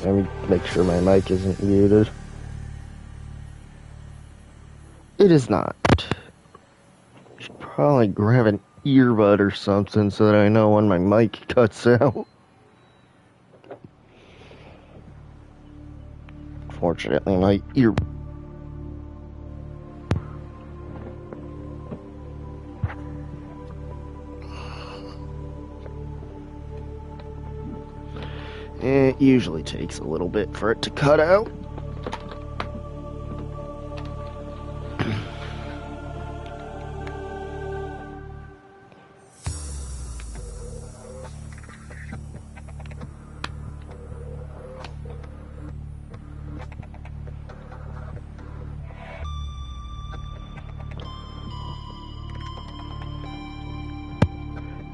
Let me make sure my mic isn't muted. It is not. Should probably grab an earbud or something so that I know when my mic cuts out. Fortunately, my ear... It usually takes a little bit for it to cut out.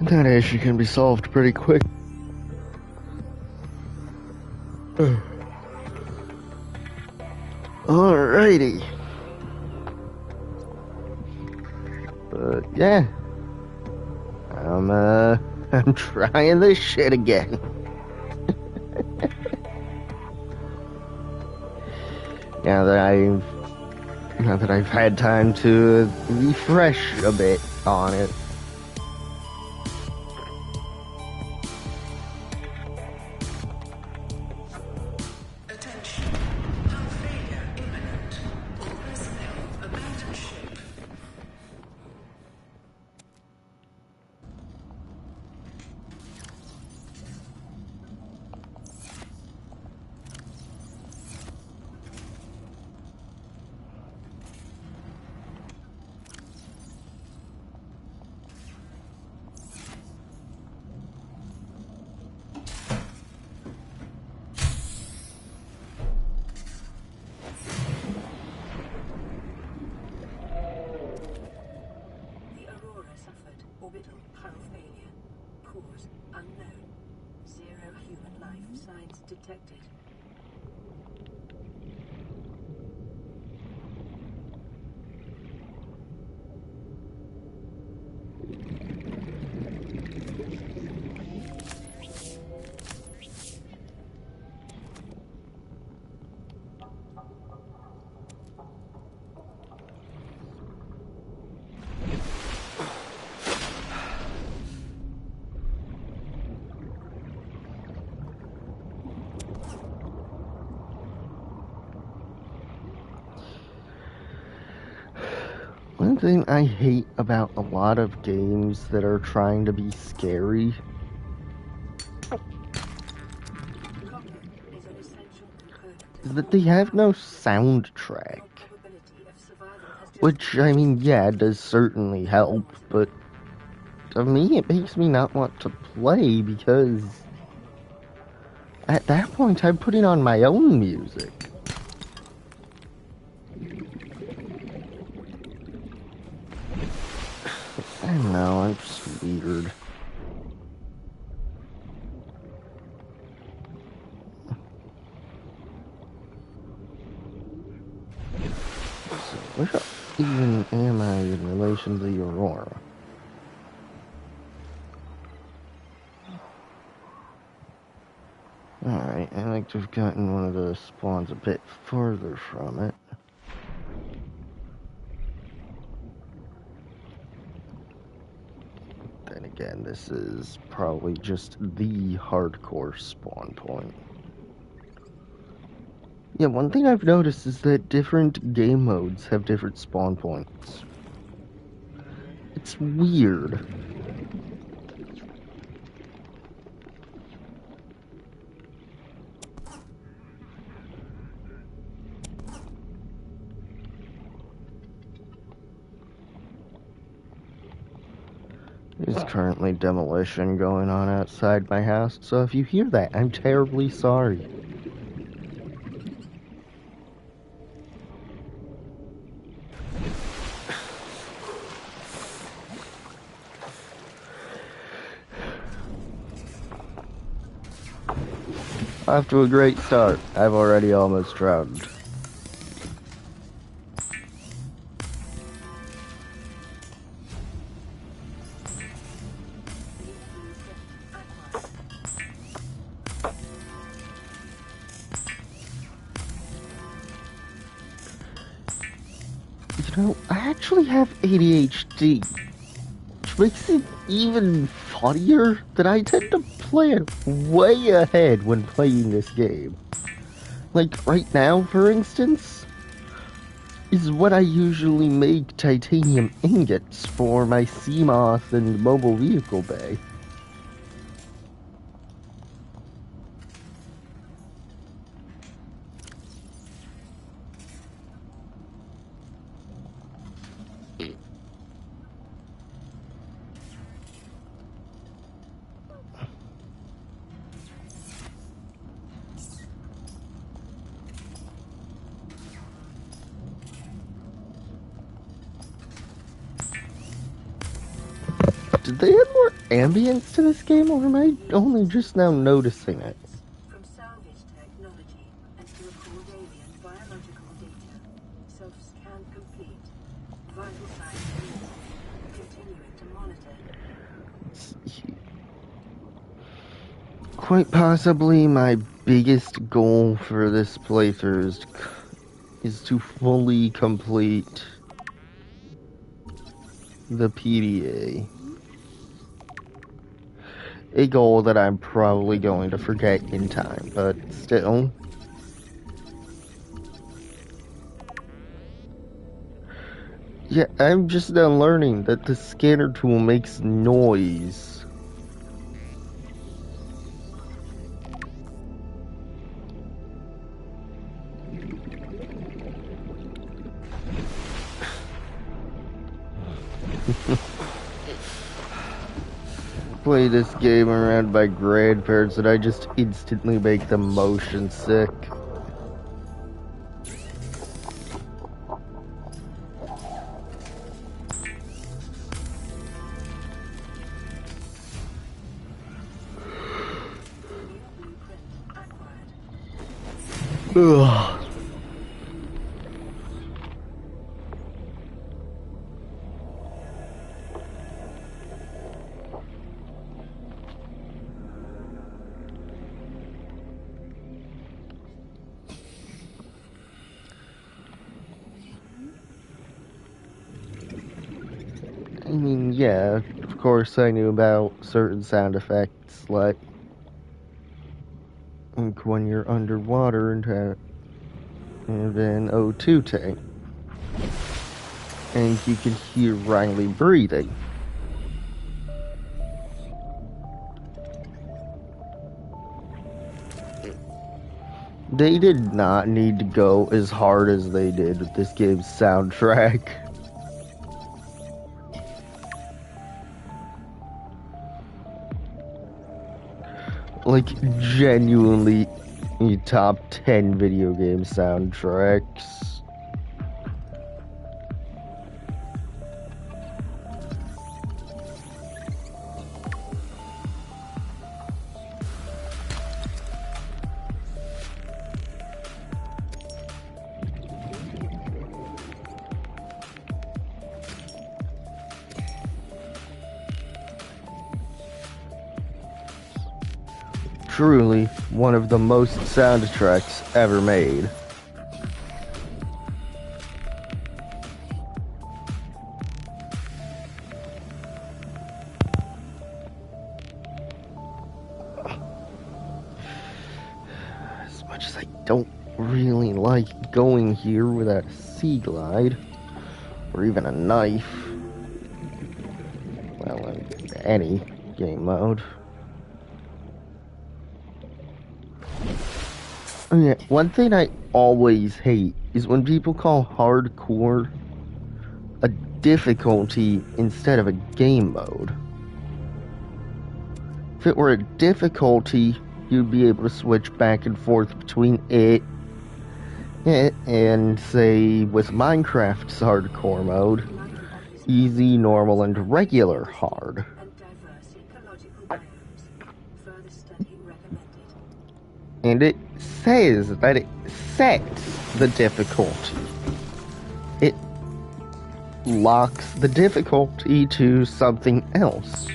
That issue can be solved pretty quick. Alrighty. But yeah. I'm trying this shit again. Now that I've had time to refresh a bit on it. Detected. One thing I hate about a lot of games that are trying to be scary is that they have no soundtrack. Which, I mean, yeah, does certainly help, but to me it makes me not want to play because at that point I'm putting on my own music. I don't know, I'm just weird. So, where even am I in relation to the Aurora? Alright, I like to have gotten one of the spawns a bit further from it. Then again, this is probably just the hardcore spawn point. Yeah, one thing I've noticed is that different game modes have different spawn points. It's weird. There's currently demolition going on outside my house, so if you hear that, I'm terribly sorry. Off to a great start. I've already almost drowned. You know, I actually have ADHD, which makes it even funnier that I tend to plan way ahead when playing this game. Like, right now, for instance, is when I usually make titanium ingots for my CMOS and mobile vehicle bay. Did they add more ambience to this game, or am I only just now noticing it? From salvage technology and to record alien biological data. Self-scan complete. Vital signs visible. Continuing to monitor. Quite possibly my biggest goal for this playthrough is to fully complete the PDA. A goal that I'm probably going to forget in time, but still. Yeah, I'm just now learning that the scanner tool makes noise. Play this game around my grandparents and I just instantly make them motion sick. Ugh. I mean, yeah, of course I knew about certain sound effects, like when you're underwater and an O2 tank. And you can hear Riley breathing. They did not need to go as hard as they did with this game's soundtrack. Like, genuinely, top 10 video game soundtracks. Truly one of the most soundtracks ever made. As much as I don't really like going here without a sea glide, or even a knife, well, in any game mode. Yeah, one thing I always hate is when people call hardcore a difficulty instead of a game mode. If it were a difficulty, you'd be able to switch back and forth between it and, say, with Minecraft's hardcore mode, easy, normal, and regular hard. And it says that it sets the difficulty. It locks the difficulty to something else.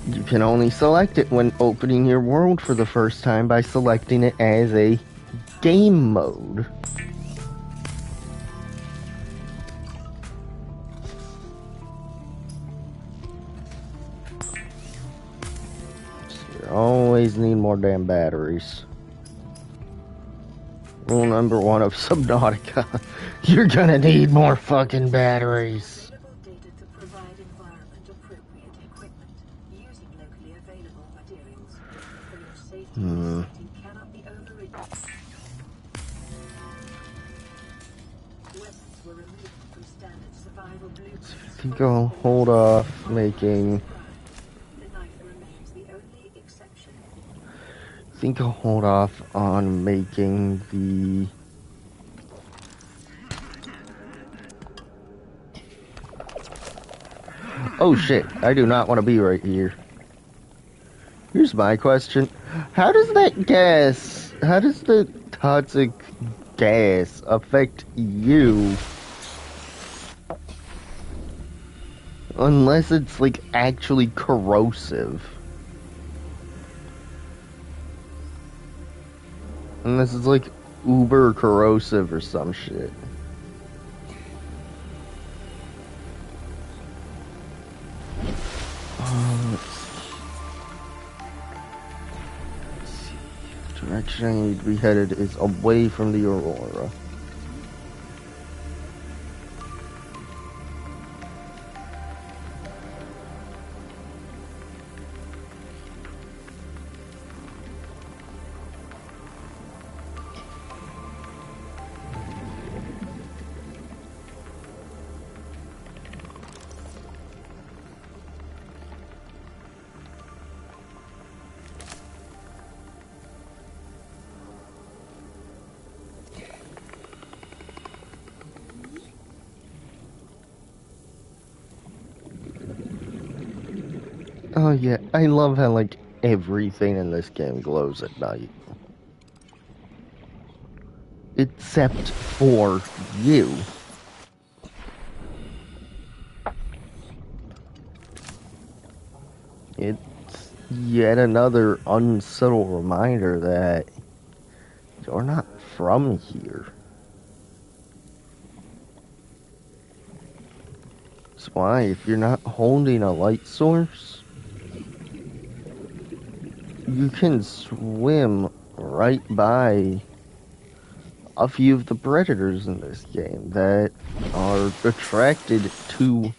You can only select it when opening your world for the first time by selecting it as a game mode. So you always need more damn batteries. Rule number 1 of Subnautica. You're gonna need more fucking batteries. Available data to provide environment-appropriate equipment using locally available materials. For your safety, this setting cannot be overridden. Weapons were removed from standard survival blueprints. I think I'll hold off making... The knife remains the only exception. I think I'll hold off on making the... Oh shit, I do not want to be right here. Here's my question. How does that gas, how does the toxic gas affect you? Unless it's like actually corrosive. Unless it's like uber corrosive or some shit. Let's see. The direction I need to be headed is away from the Aurora. Oh yeah, I love how like everything in this game glows at night. Except for you. It's yet another unsubtle reminder that you're not from here. That's why if you're not holding a light source, you can swim right by a few of the predators in this game that are attracted to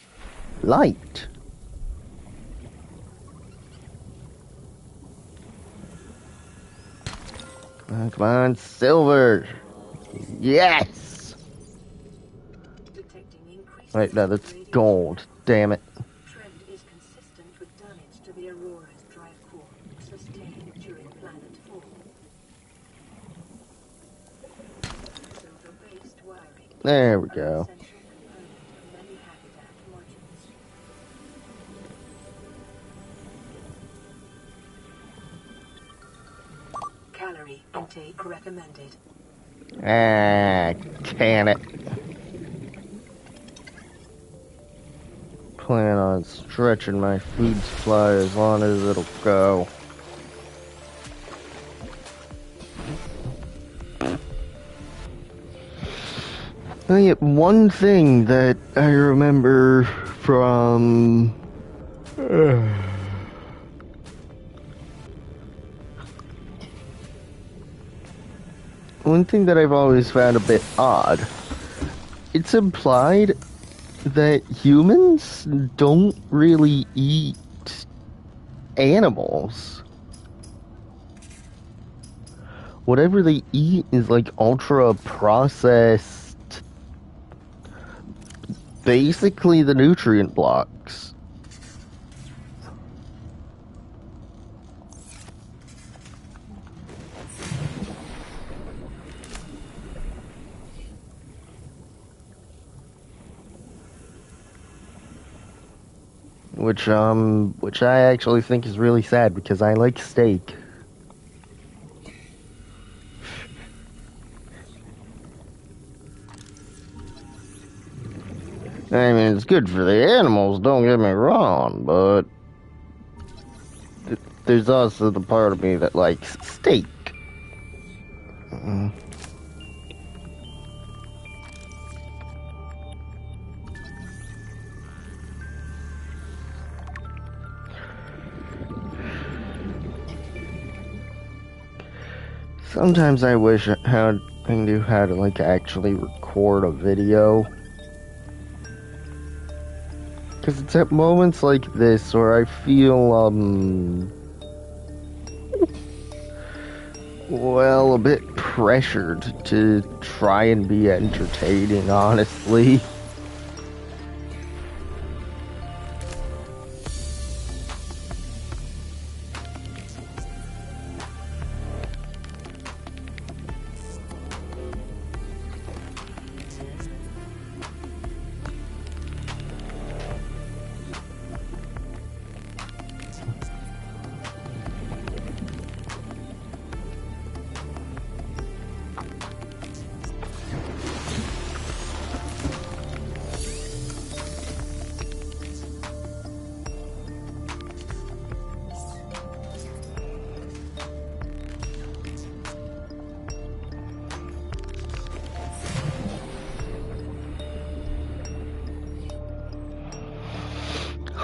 light. Come on, silver! Yes! Wait, no, that's gold. Damn it. Trend is consistent with damage to the Aurora's drive core sustained during planet fall. Silver-based wiring. There we go. Essential component of many habitat modules. Calorie intake recommended. Ah, can it. Plan on stretching my food supply as long as it'll go. Oh yeah, one thing that I remember from one thing that I've always found a bit odd. It's implied that humans don't really eat animals. Whatever they eat is like ultra processed, basically the nutrient blocks. Which I actually think is really sad because I like steak. I mean, it's good for the animals, don't get me wrong, but there's also the part of me that likes steak. Sometimes I wish I knew how to like actually record a video. Because it's at moments like this where I feel, well, a bit pressured to try and be entertaining, honestly.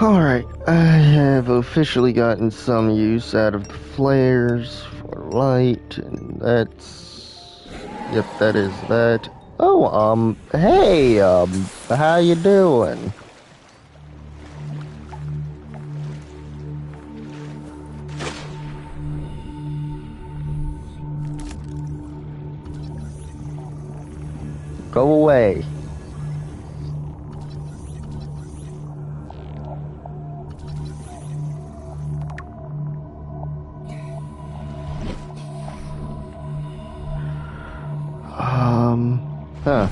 Alright, I have officially gotten some use out of the flares for light, and that's... Yep, that is that. Oh, hey, how you doing? Go away. Huh.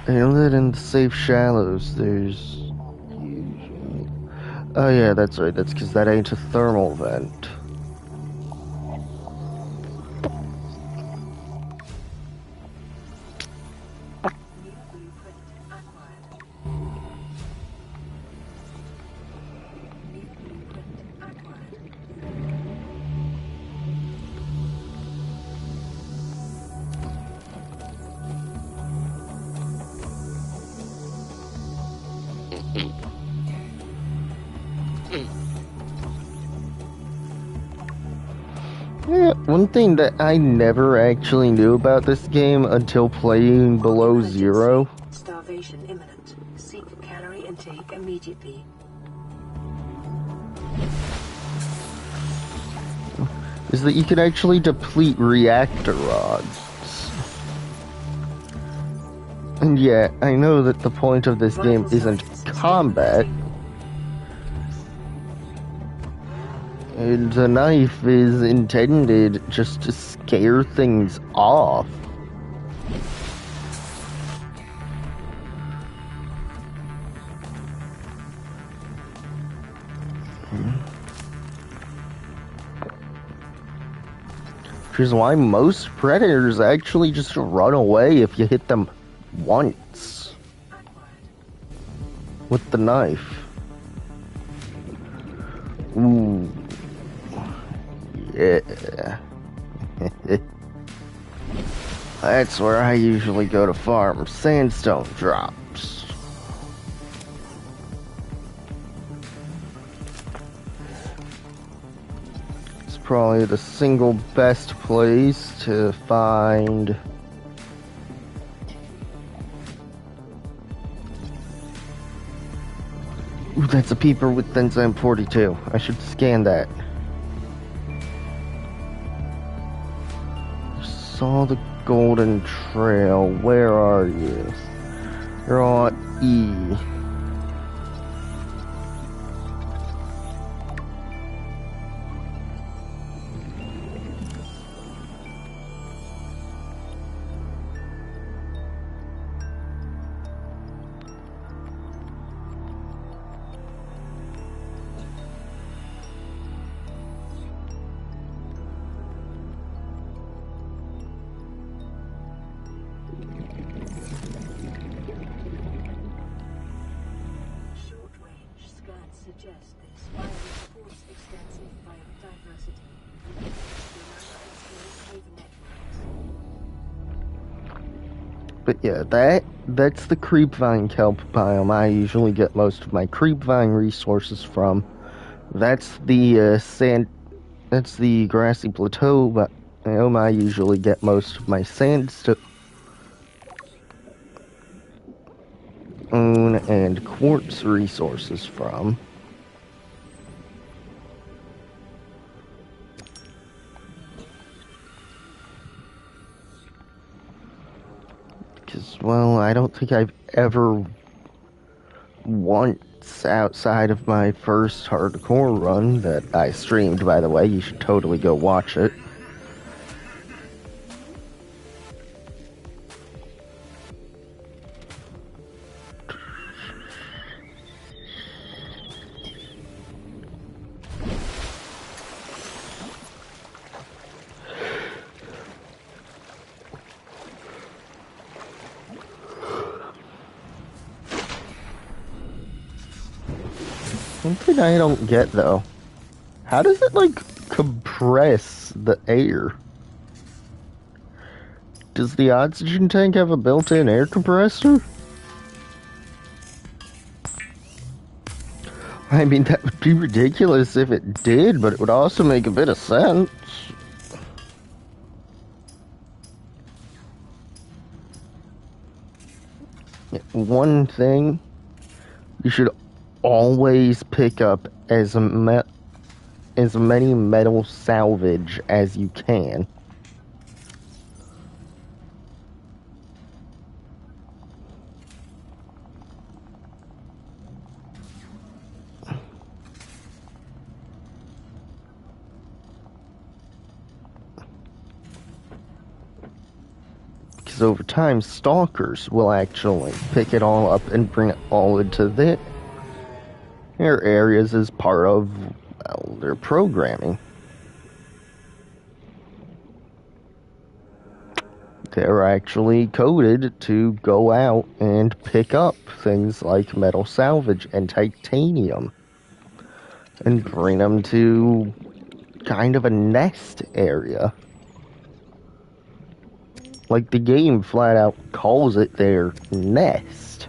Inlet in the safe shallows, there's... usually... Oh yeah, that's right, that's because that ain't a thermal vent. Yeah, one thing that I never actually knew about this game until playing Below Zero. Starvation imminent. Seek calorie intake immediately. Is that you can actually deplete reactor rods. And yeah, I know that the point of this game isn't combat. And the knife is intended just to scare things off. Which is why most predators actually just run away if you hit them once with the knife. Ooh. Yeah. That's where I usually go to farm sandstone drops. It's probably the single best place to find ooh, that's a peeper with enzyme 42. I should scan that. Saw the golden trail. Where are you? You're on E. Short-range scans suggest this supports extensive biodiversity. The cave networks. But yeah, that's the creepvine kelp biome I usually get most of my creepvine resources from. That's the that's the grassy plateau biome I usually get most of my sandstone and quartz resources from. Because, well, I don't think I've ever once outside of my first hardcore run that I streamed, by the way. You should totally go watch it. One thing I don't get, though, how does it, like, compress the air? Does the oxygen tank have a built-in air compressor? I mean, that would be ridiculous if it did, but it would also make a bit of sense. One thing, you should always pick up as many metal salvage as you can. Because over time, stalkers will actually pick it all up and bring it all into their areas as part of, well, their programming. They're actually coded to go out and pick up things like metal salvage and titanium and bring them to kind of a nest area. Like, the game flat out calls it their nest.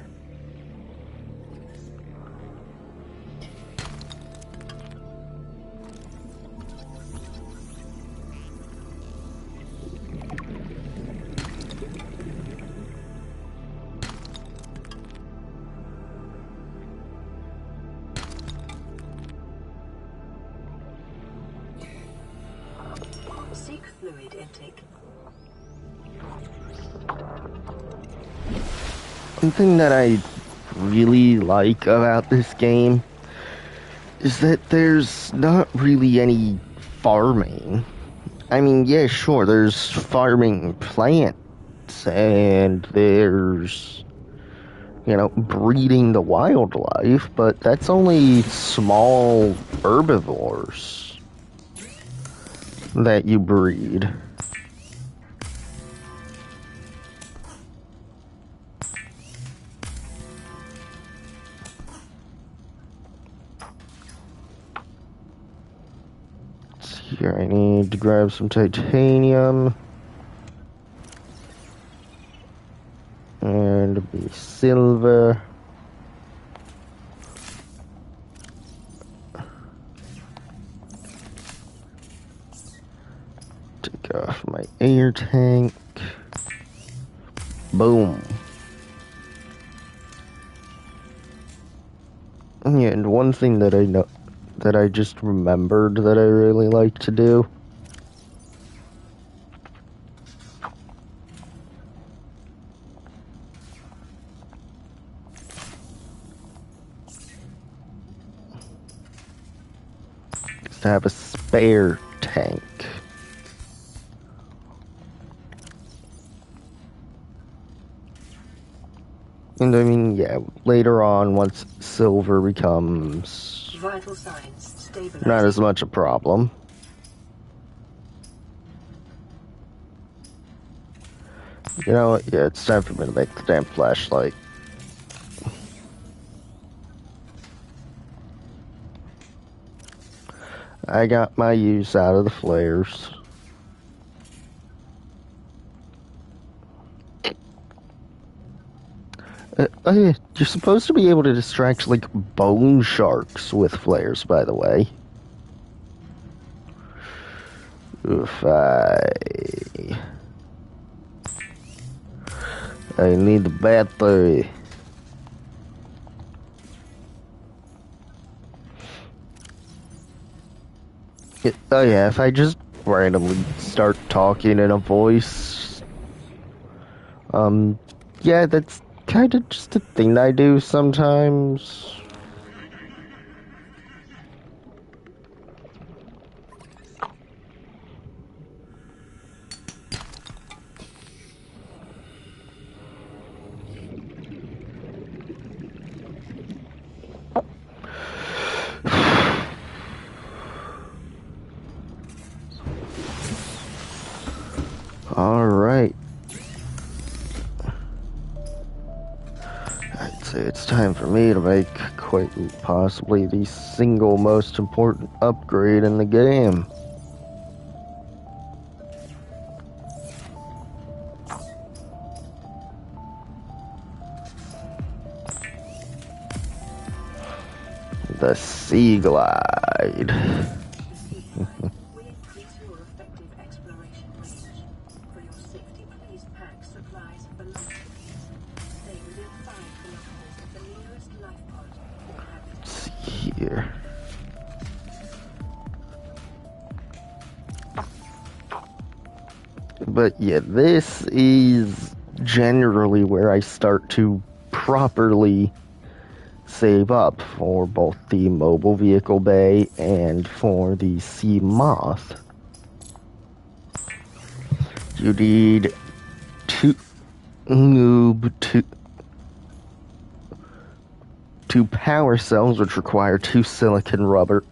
Seek fluid intake. One thing that I really like about this game is that there's not really any farming. I mean, yeah, sure, there's farming plants and there's, breeding the wildlife, but that's only small herbivores that you breed. Here, I need to grab some titanium. And be silver. Take off my air tank. Boom. Yeah, and one thing that I just remembered that I really like to do is to have a spare tank. And I mean, yeah, later on, once silver becomes Vital signs stabilized. not as much a problem. You know what? Yeah, it's time for me to make the damn flashlight. I got my use out of the flares. Oh yeah, you're supposed to be able to distract, like, bone sharks with flares, by the way. Oof, I need the battery. Oh yeah, if I just randomly start talking in a voice, yeah, that's kind of just a thing I do sometimes. Alright. I'd say it's time for me to make quite possibly the single most important upgrade in the game. The Sea Glide. will increase your effective exploration range. For your safety, please pack supplies for life forms. Stay within 5 kilometers of the nearest life pod or habitat. Let's see here. But yeah, this is generally where I start to properly save up for both the mobile vehicle bay and for the sea moth. You need two power cells, which require 2 silicon rubber,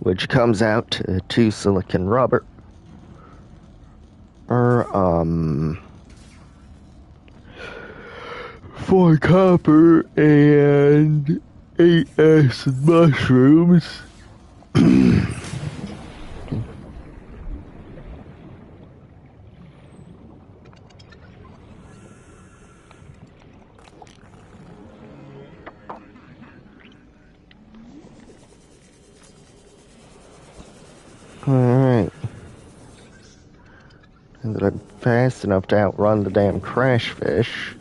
which comes out to 2 silicon rubber. 4 copper and 8 acid mushrooms. Alright. And that I'm fast enough to outrun the damn crash fish.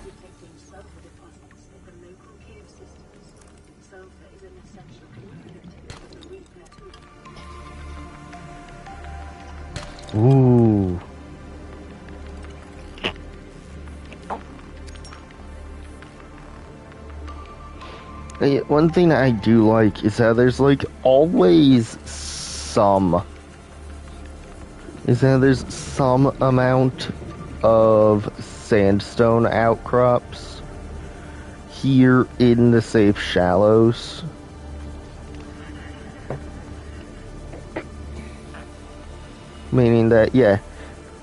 Detecting sulfur deposits in the local cave systems. Sulfur is an essential component of the repair tool. Ooh. One thing I do like is that there's like always some amount of sandstone outcrops here in the safe shallows. Meaning that, yeah,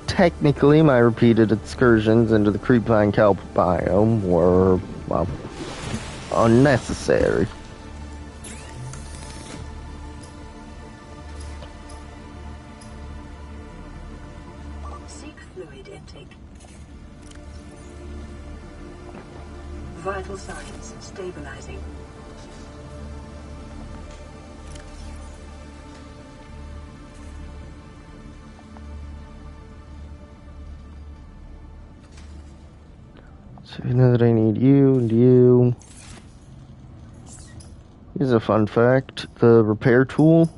technically my repeated excursions into the creepvine kelp biome were, well, unnecessary. Seek fluid intake. Vital signs stabilizing. So you know that I need you and you. Here's a fun fact. The repair tool,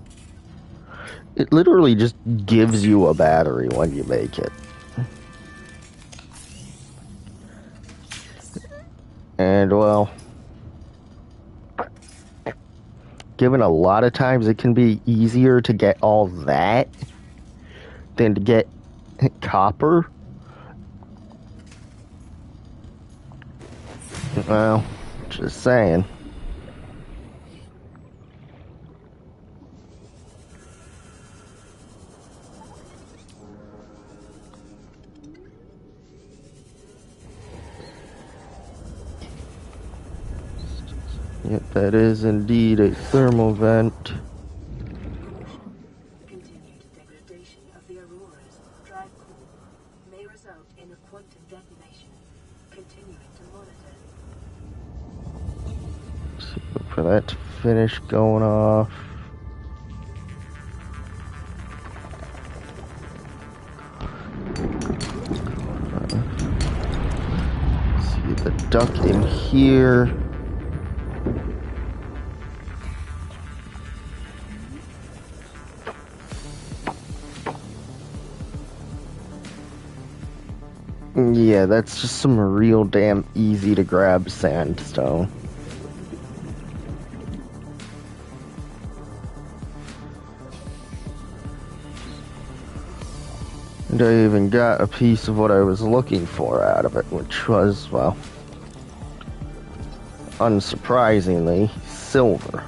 it literally just gives you a battery when you make it. And, well, given a lot of times it can be easier to get all that than to get copper. Well, just saying. Yep, that is indeed a thermal vent. Continued degradation of the Aurora's drive core may result in a quantum detonation. Continuing to monitor. Look for that to finish going off. See the duct in here. Yeah, that's just some real damn easy to grab sandstone. And I even got a piece of what I was looking for out of it, which was, well, unsurprisingly, silver.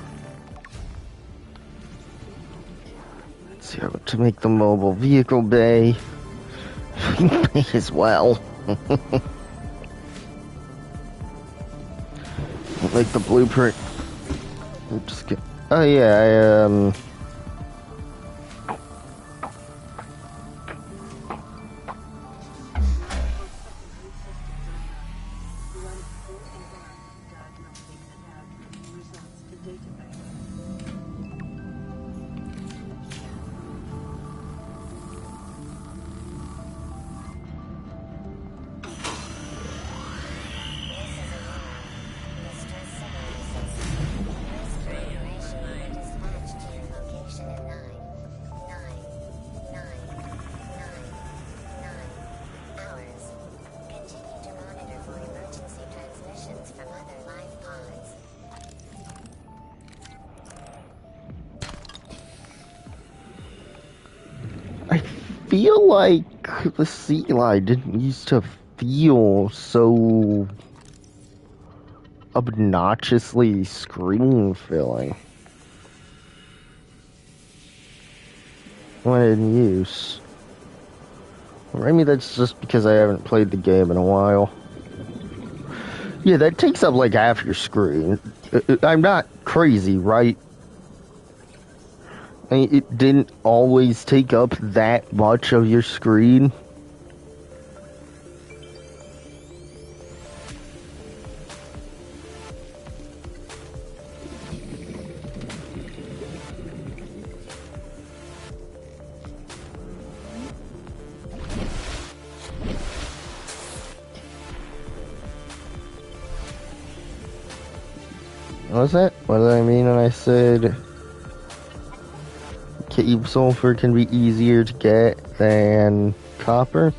Let's see how to make the mobile vehicle bay. May as well. Like the blueprint. Just get. Oh yeah, I feel like the sea glide didn't used to feel so obnoxiously screen filling when in use. Or maybe that's just because I haven't played the game in a while. Yeah, that takes up like half your screen. I'm not crazy, right? I mean, it didn't always take up that much of your screen. What was that? What did I mean when I said cave sulfur can be easier to get than copper?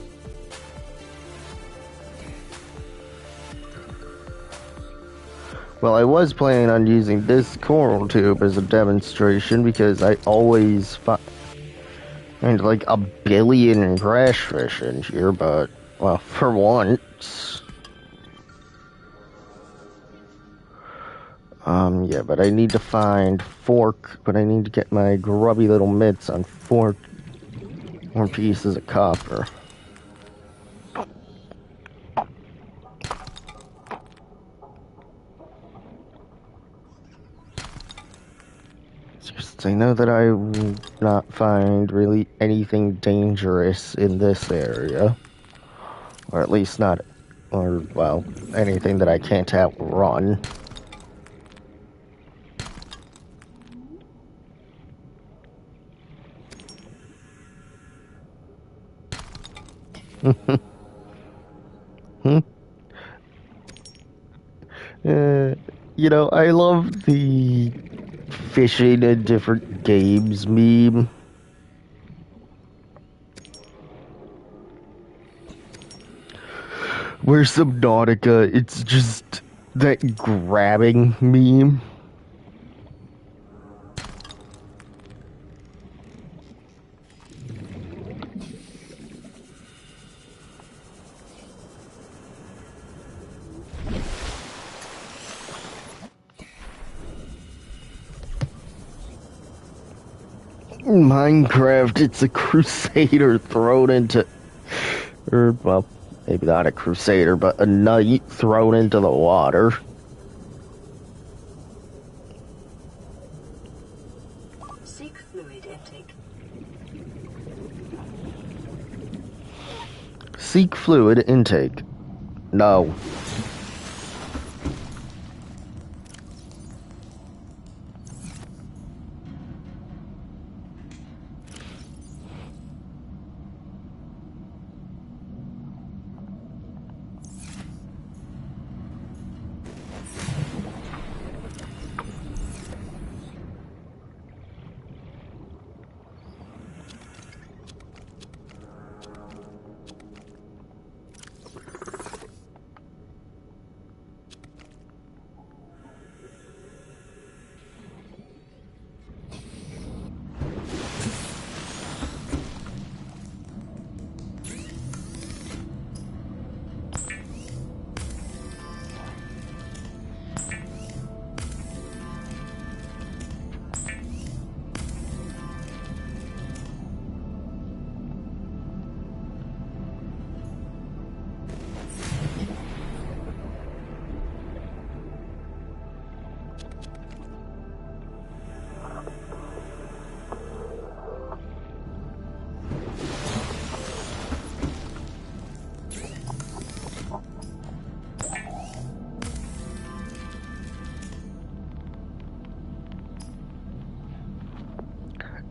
Well, I was planning on using this coral tube as a demonstration because I always find like a billion crash fish in here, but, well, for once. Yeah, but I need to find fork, but I need to get my grubby little mitts on 4 more pieces of copper. Just, I know that I will not find really anything dangerous in this area. Or at least not, or, well, anything that I can't outrun. You know, I love the fishing in different games meme. Where Subnautica, it's just that grabbing meme. In Minecraft, it's a crusader thrown into... Or, well, maybe not a crusader, but a knight thrown into the water. Seek fluid intake. Seek fluid intake. No.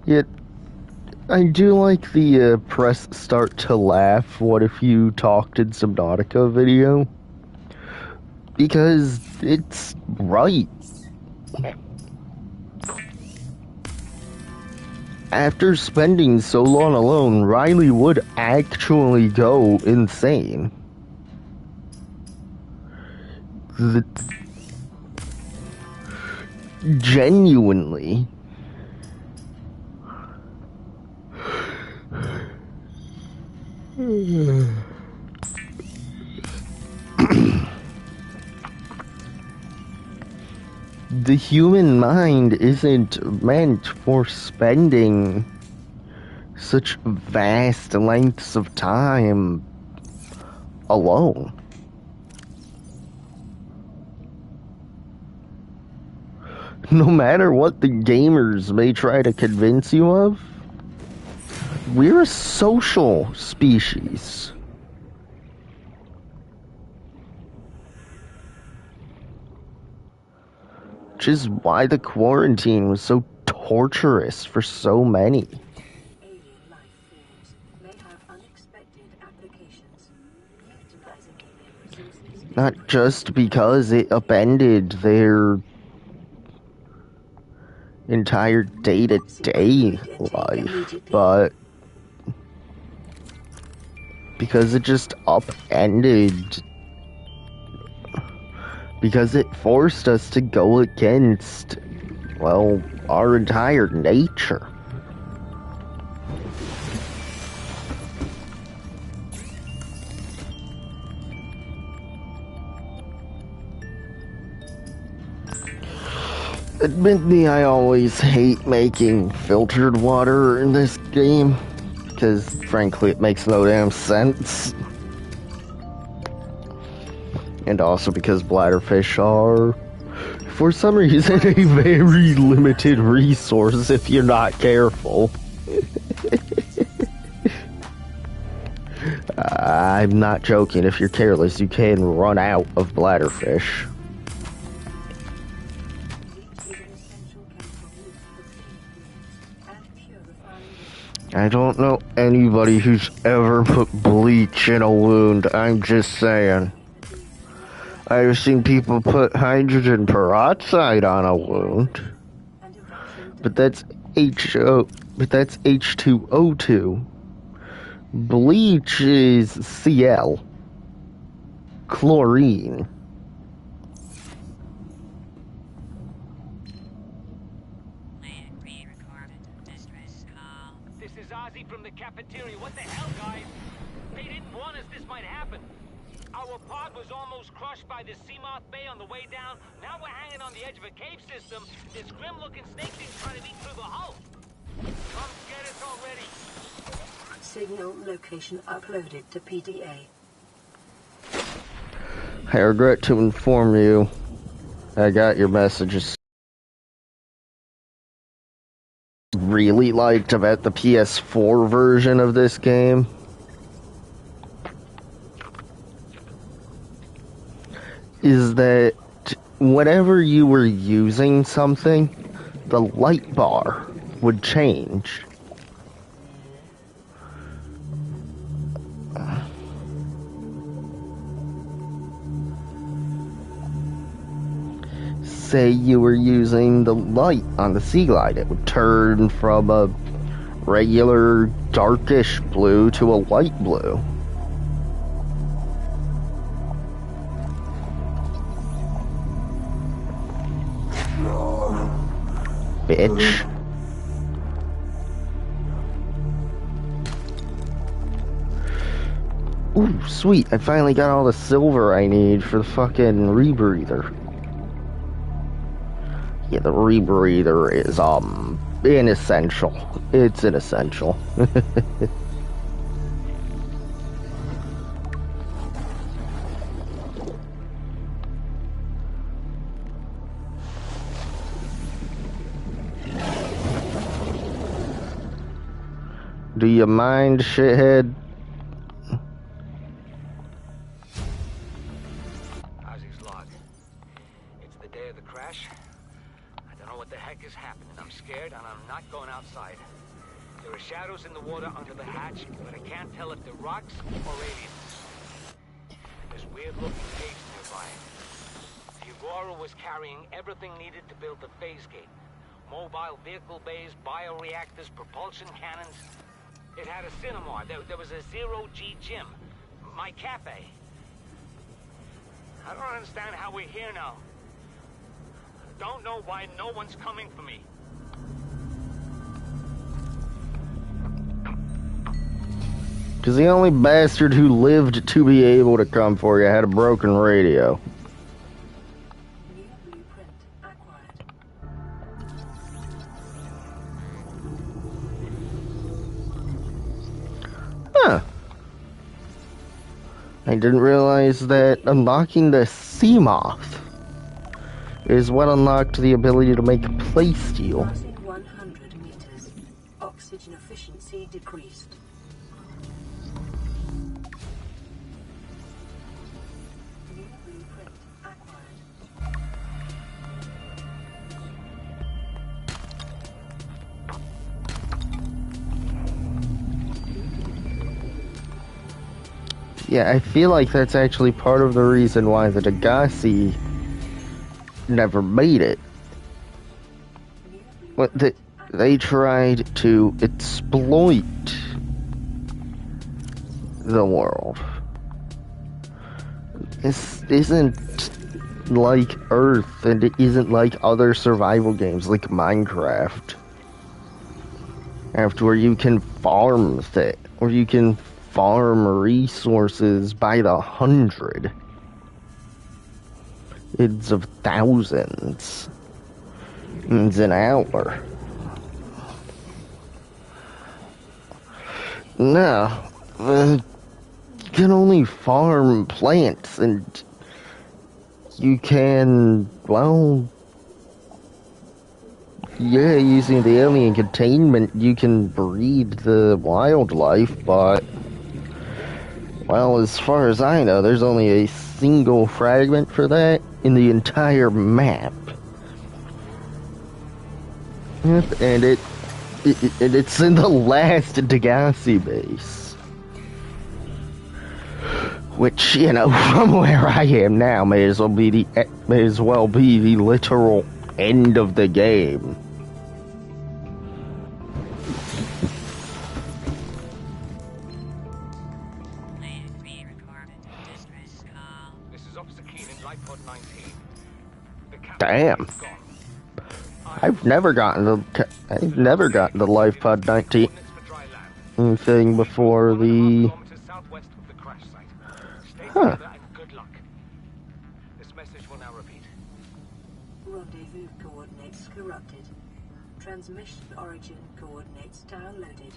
Yet, I do like the press start to laugh, what if you talked in Subnautica video? Because it's right. After spending so long alone, Riley would actually go insane. Genuinely. The human mind isn't meant for spending such vast lengths of time alone. No matter what the gamers may try to convince you of, we're a social species. Which is why the quarantine was so torturous for so many. Alien life forms may have unexpected applications. Utilizing alien resources. Not just because it upended their entire day-to-day life, but because it just upended, because it forced us to go against, well, our entire nature. Admit me, I always hate making filtered water in this game, because frankly it makes no damn sense. And also because bladderfish are, for some reason, a very limited resource if you're not careful. I'm not joking, if you're careless you can run out of bladderfish. I don't know anybody who's ever put bleach in a wound, I'm just saying. I've seen people put hydrogen peroxide on a wound. But that's H2O2. Bleach is Cl. Chlorine. From the cafeteria. What the hell, guys? They didn't warn us this might happen. Our pod was almost crushed by this Seamoth Bay on the way down. Now we're hanging on the edge of a cave system. This grim-looking snake thing's trying to eat through the hull. Come get us already. Signal location uploaded to PDA. I regret to inform you, I got your messages. Really liked about the PS4 version of this game is that whenever you were using something, the light bar would change. Say you were using the light on the Sea Glide, it would turn from a regular darkish blue to a light blue. Bitch. Ooh, sweet. I finally got all the silver I need for the fucking rebreather. Yeah, the rebreather is, inessential. It's an essential. Do you mind, shithead? How's his log? It's the day of the crash. I don't know what the heck is happening. I'm scared and I'm not going outside. There are shadows in the water under the hatch, but I can't tell if they're rocks or aliens. There's weird-looking caves nearby. The Aurora was carrying everything needed to build the phase gate. Mobile vehicle bays, bioreactors, propulsion cannons. It had a cinema. There was a zero-G gym. My cafe. I don't understand how we're here now. Don't know why no one's coming for me. Because the only bastard who lived to be able to come for you had a broken radio. New blueprint acquired. Huh. I didn't realize that unlocking the sea moth is what unlocked the ability to make playsteel. Passing 100 meters. Oxygen efficiency decreased. New blueprint acquired. Yeah, I feel like that's actually part of the reason why the Degassi never made it. But they tried to exploit the world. This isn't like Earth, and it isn't like other survival games like Minecraft. After where you can farm things, or you can farm resources by the hundred. It's of thousands. It's an hour. No. You can only farm plants, and you can, well, yeah, using the alien containment, you can breed the wildlife, but, well, as far as I know, there's only a single fragment for that in the entire map. Yep, and it's in the last Degassi base. Which, you know, from where I am now, may as well be the literal end of the game. This is Officer Keenan, Life Pod 19. The Damn. I've never gotten the Life Pod 19 thing before the. Huh. Good luck. This message will now repeat. Rendezvous coordinates corrupted. Transmission origin coordinates downloaded.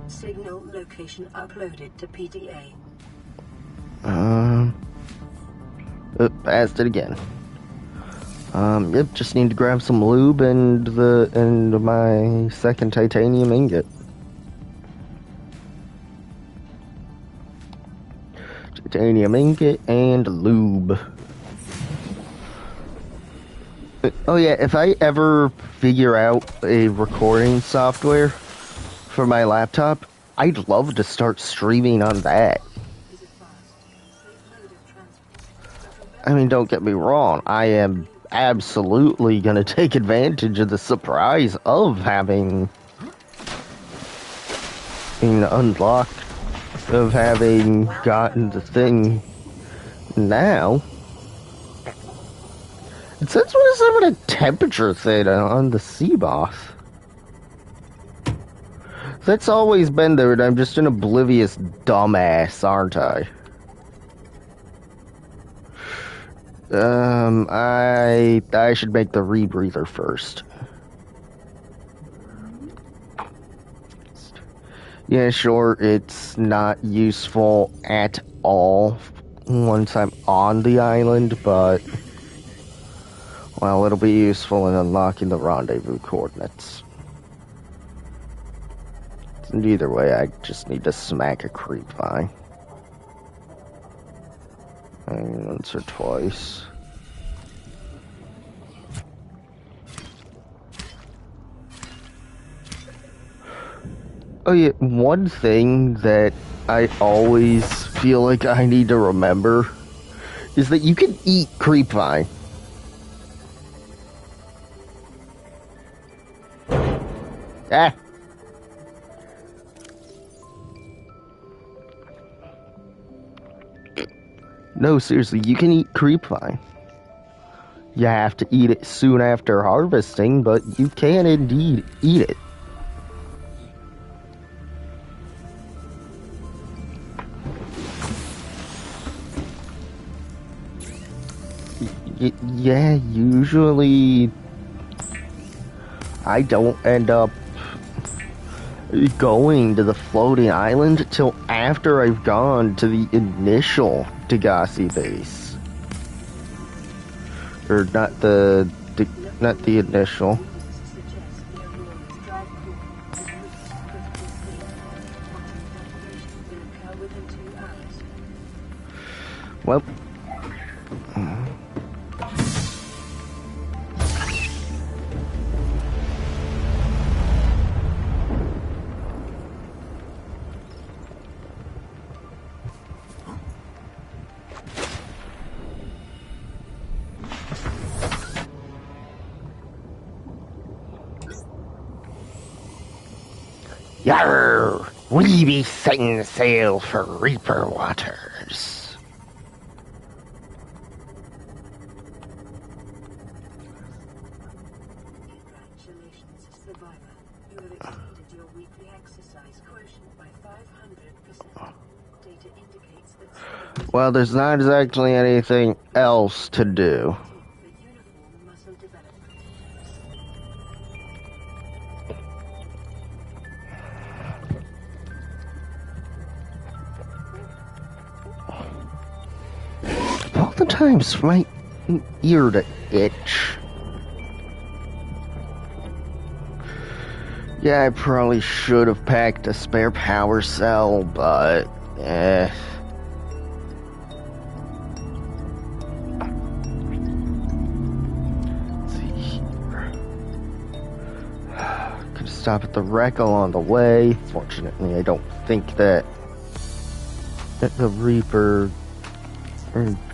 Signal location uploaded to PDA. Passed it again. Yep, just need to grab some lube and my second titanium ingot. Titanium ingot and lube. Oh yeah, if I ever figure out a recording software for my laptop, I'd love to start streaming on that. I mean, don't get me wrong, I am absolutely gonna take advantage of the surprise of having being unlocked, of having gotten the thing now. It says what is some of the temperature thing on the sea boss. That's always been there, and I'm just an oblivious dumbass, aren't I? I should make the rebreather first. Yeah, sure, it's not useful at all once I'm on the island, but well, it'll be useful in unlocking the rendezvous coordinates. And either way, I just need to smack a creep vine. Once or twice. Oh yeah, one thing that I always feel like I need to remember is that you can eat creep vine. Ah! No, seriously, you can eat creep vine. You have to eat it soon after harvesting, but you can indeed eat it. Yeah, usually I don't end up going to the floating island till after I've gone to the initial Degassi base. Or not the initial. Well, yarr! We be setting sail for Reaper waters. Congratulations, survivor. You have exceeded your weekly exercise quotient by 500%. Data indicates that Well, there's not exactly anything else to do. for uniform muscle development. All the times for my ear to itch. Yeah, I probably should have packed a spare power cell, but Let's see here. Could stop at the Wreckle on the way. Fortunately, I don't think that the Reaper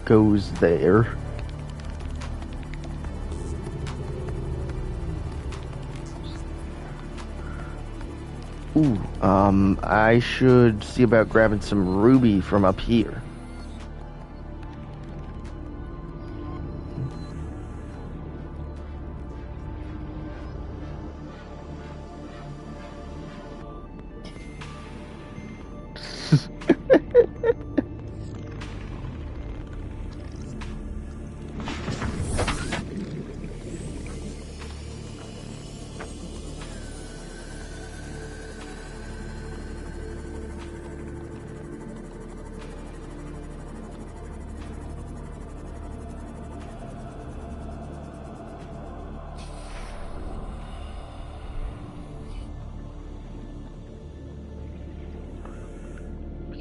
goes there. Ooh, I should see about grabbing some ruby from up here.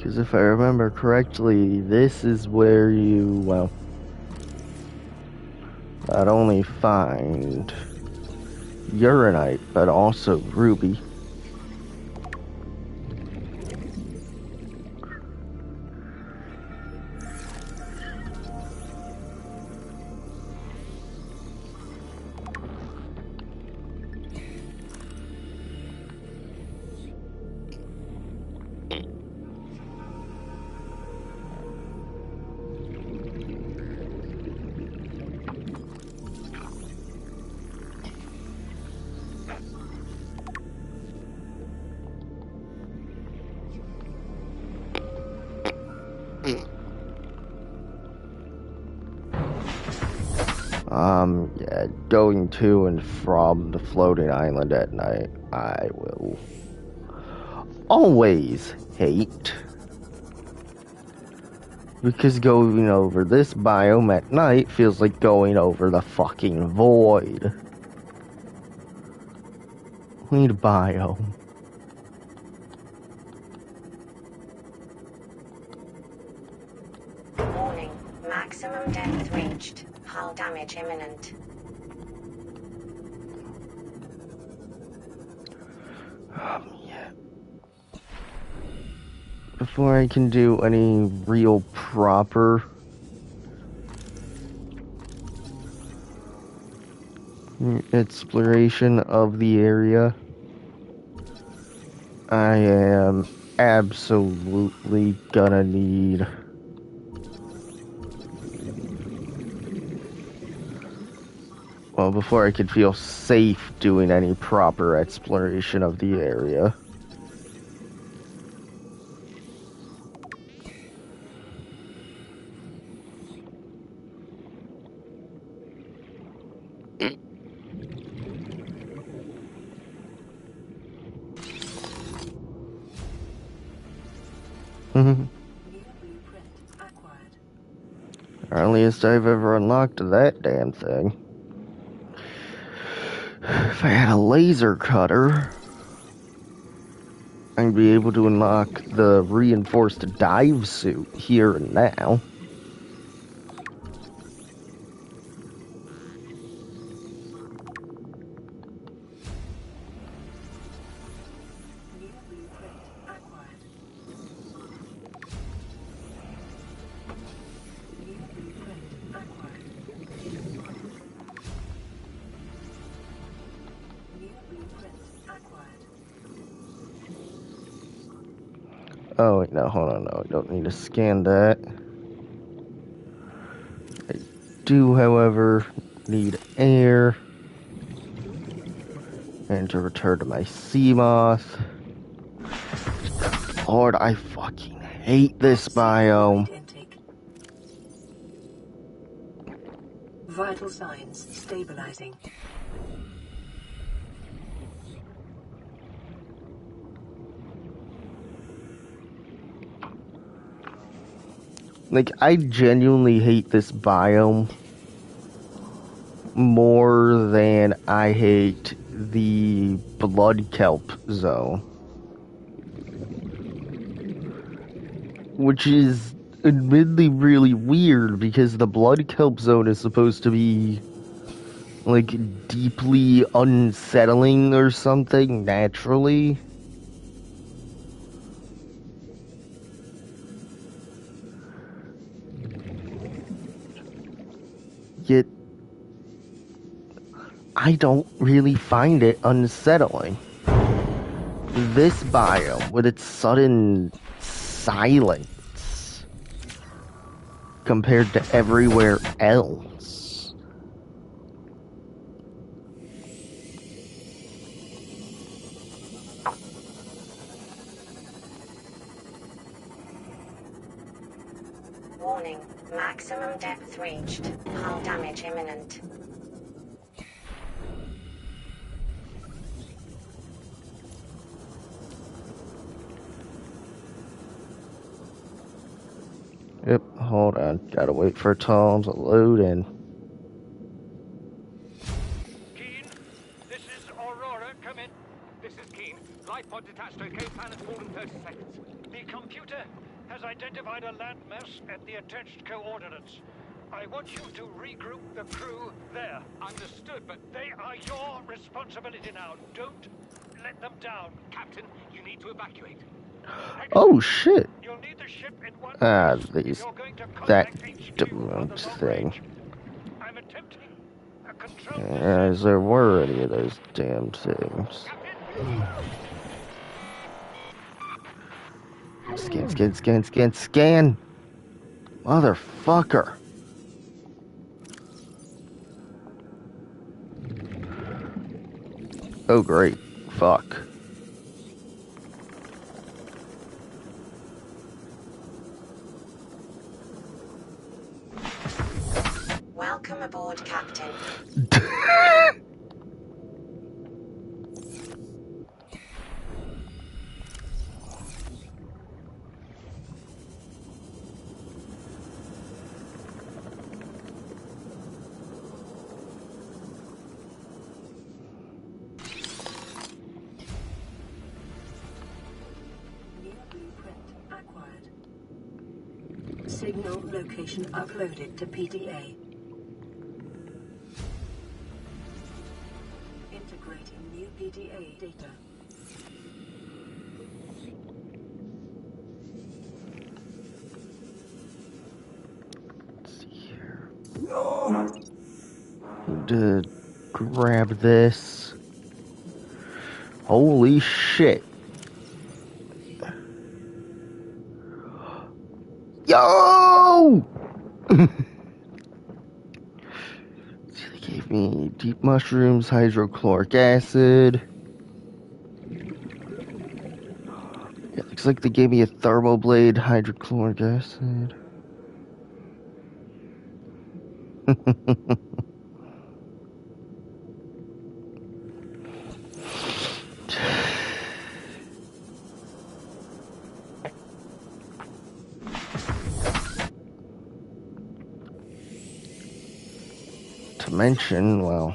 Because if I remember correctly, this is where you, well, not only find uranite, but also ruby. Yeah, going to and from the floating island at night, I will always hate. Because going over this biome at night feels like going over the fucking void. Need a biome. Warning, maximum depth reached. Hull damage imminent. Yeah. Before I can do any real proper exploration of the area, I am absolutely gonna need well, before I could feel safe doing any proper exploration of the area. Earliest I've ever unlocked that damn thing. If I had a laser cutter, I'd be able to unlock the reinforced dive suit here and now. Oh, wait, no, hold on, no, I don't need to scan that. I do, however, need air. And to return to my sea moth. Lord, I fucking hate this biome. Vital signs stabilizing. Like, I genuinely hate this biome more than I hate the blood kelp zone. Which is admittedly really weird because the blood kelp zone is supposed to be like deeply unsettling or something naturally. Yet I don't really find it unsettling. This biome, with its sudden silence compared to everywhere else. Warning, maximum depth reached. Hull damage imminent. Yep, hold on. Gotta wait for Tom to load in. Keen, this is Aurora. Come in. This is Keen. Life pod detached. Okay, planet's fallen 30 seconds. The computer has identified a landmass at the attached coordinates. I want you to regroup the crew there. Understood, but They are your responsibility now. Don't let them down. Captain, you need to evacuate. Oh shit! You'll need the ship in one Ah, piece. these You're going to that contact HQ on the demons long thing. range. I'm attempting a controlled As there were any of those damned things. Scan! Motherfucker! Oh great. Fuck. Welcome aboard, Captain. New blueprint acquired. Signal location uploaded to PDA. Integrating new PDA data. Let's see here. Need to grab this. Holy shit. Yo! See, they gave me deep mushrooms, hydrochloric acid. It looks like they gave me a thermoblade, hydrochloric acid. To mention, well,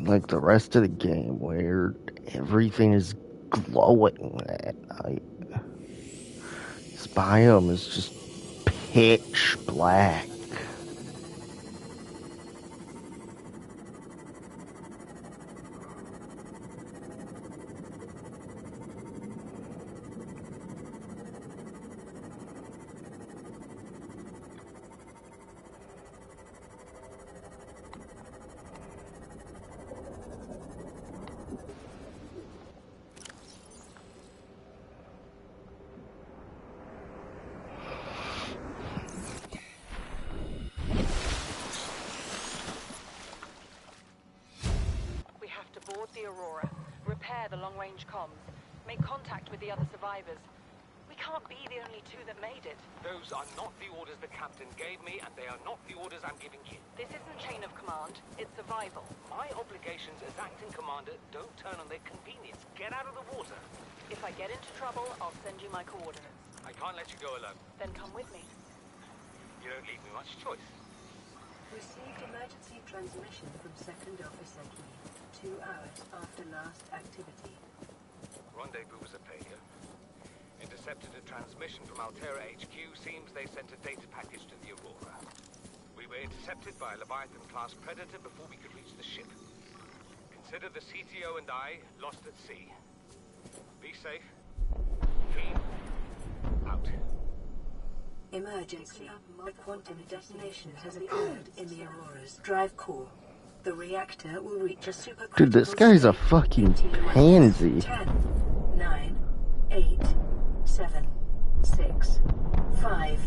like the rest of the game where everything is glowing at night. This biome is just pitch black. We have to board the Aurora, repair the long-range comms, make contact with the other survivors. We can't be the only two that made it. Those are not the orders the captain gave me, and they are not the orders I'm giving you. This isn't chain of command, it's survival. My obligations as acting commander don't turn on their convenience. Get out of the water. If I get into trouble, I'll send you my coordinates. I can't let you go alone. Then come with me. You don't leave me much choice. Received emergency transmission from Second Officer Key 2 hours after last activity. Rendezvous was a failure. Intercepted a transmission from Altera HQ. Seems they sent a data package to the Aurora. We were intercepted by a Leviathan-class predator before we could reach the ship. Consider the CTO and I lost at sea. Be safe. Keen. Out. Emergency. A quantum detonation has occurred in the Aurora's drive core. The reactor will reach a supercritical Dude, this guy's a state fucking in T-minus pansy. 10, 9, 8, 7, 6, 5,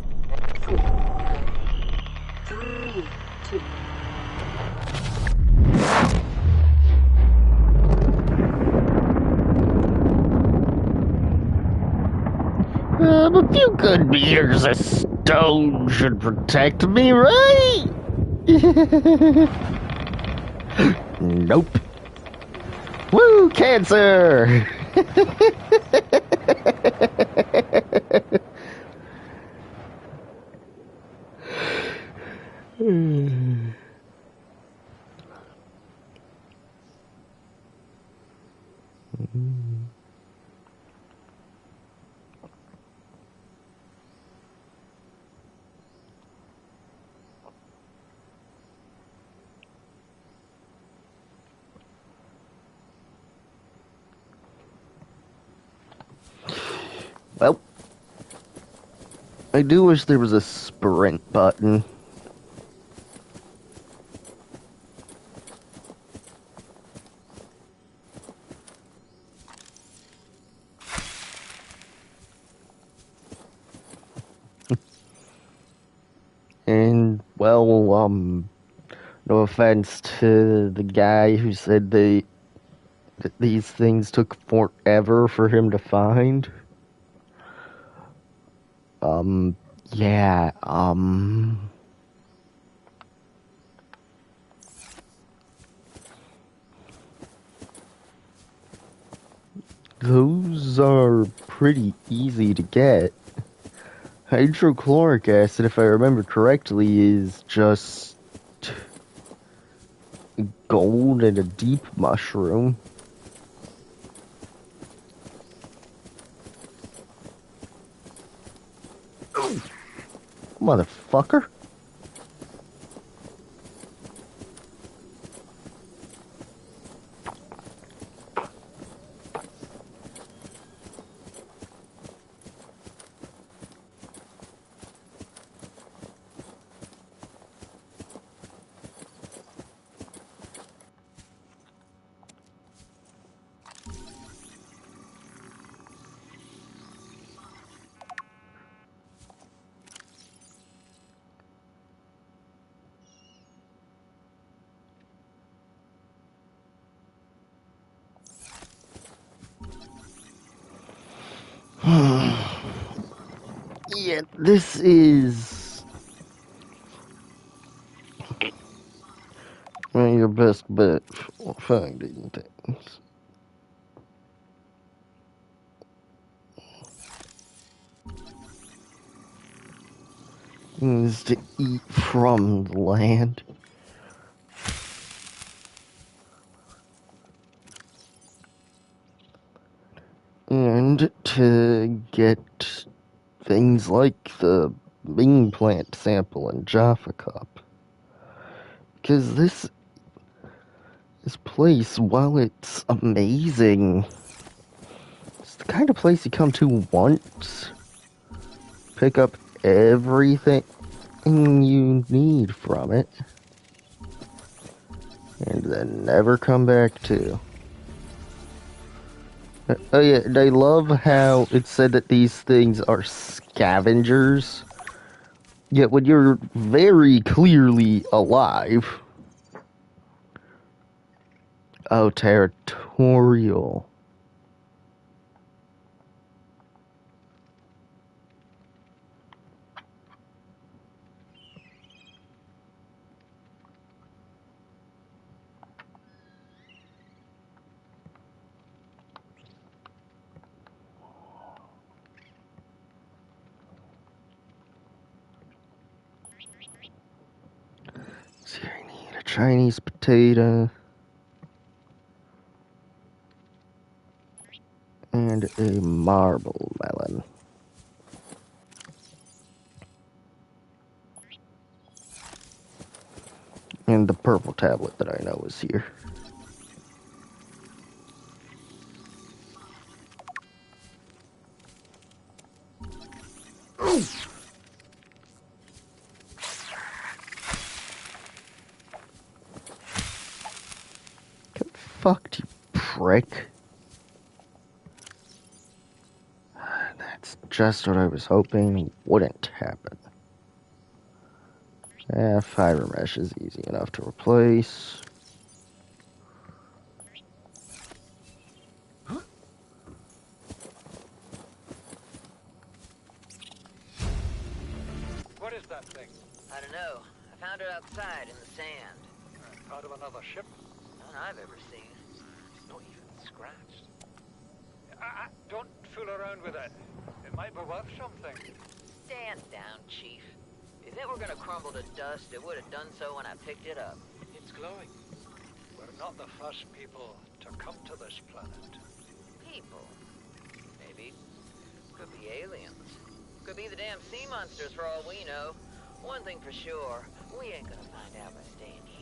4, 3, 2. A few good meters of stone should protect me, right? Nope. Woo, cancer! Well, I do wish there was a sprint button. And, well, no offense to the guy who said that these things took forever for him to find. Yeah, those are pretty easy to get. Hydrochloric acid, if I remember correctly, is just gold and a deep mushroom. Motherfucker. Yeah, this is your best bet for finding things. Things to eat from the land. And to get things like the bean plant sample in Jaffa Cup. Because this place, while it's amazing, it's the kind of place you come to once, pick up everything you need from it, and then never come back to. Oh yeah, and I love how it said that these things are scavengers, yet when you're very clearly alive. Oh, territorial. So I need a Chinese potato and a marble melon. And the purple tablet that I know is here. Get fucked, you prick. That's just what I was hoping wouldn't happen. Fiber mesh is easy enough to replace. What is that thing? I don't know. I found it outside in the sand. Part of another ship? None I've ever seen. It's not even scratched. Don't fool around with it. It might be worth something. Stand down, Chief. If it were gonna crumble to dust, it would have done so when I picked it up. It's glowing. We're not the first people to come to this planet. People. Maybe. Could be aliens. Could be the damn sea monsters for all we know. One thing for sure, we ain't gonna find out by staying here.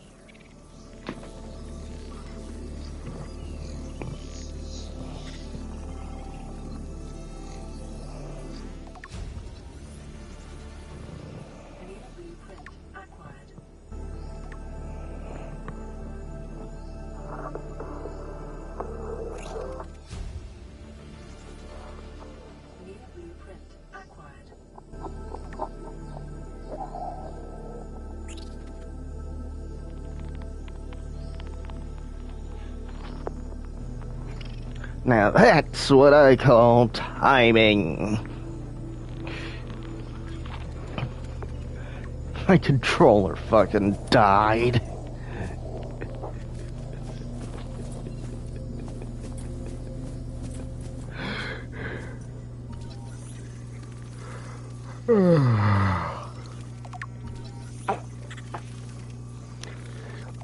Now that's what I call timing. My controller fucking died.